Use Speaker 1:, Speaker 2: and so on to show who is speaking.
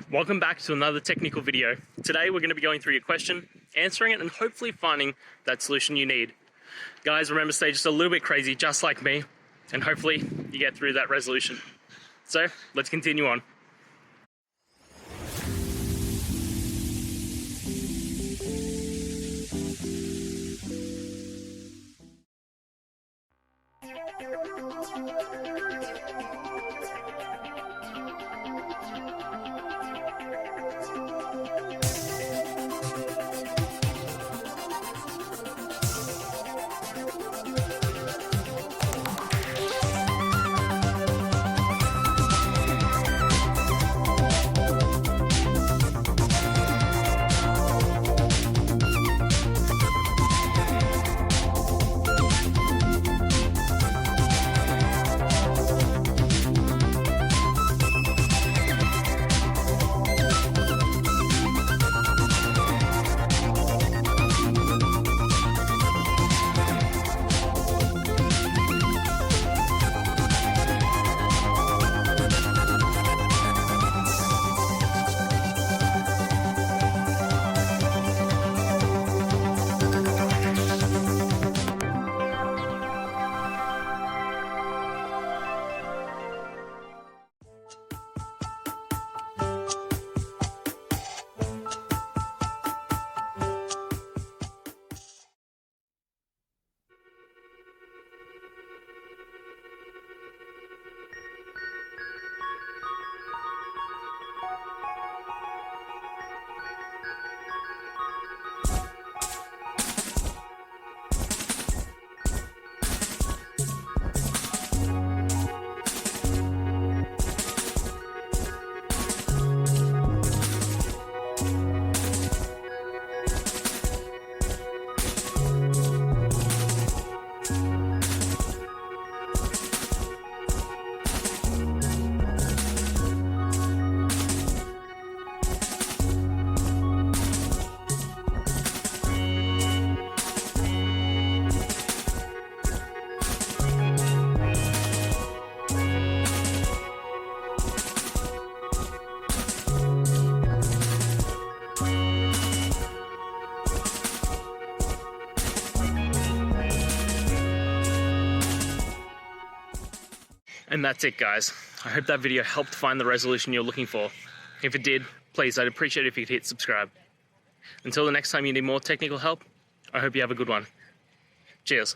Speaker 1: Welcome back to another technical video. Today we're going to be going through your question, answering it, and hopefully finding that solution you need. Guys, remember, stay just a little bit crazy, just like me, and hopefully you get through that resolution. So let's continue on. And that's it, guys. I hope that video helped find the resolution you're looking for. If it did, please, I'd appreciate it if you could hit subscribe. Until the next time you need more technical help, I hope you have a good one. Cheers.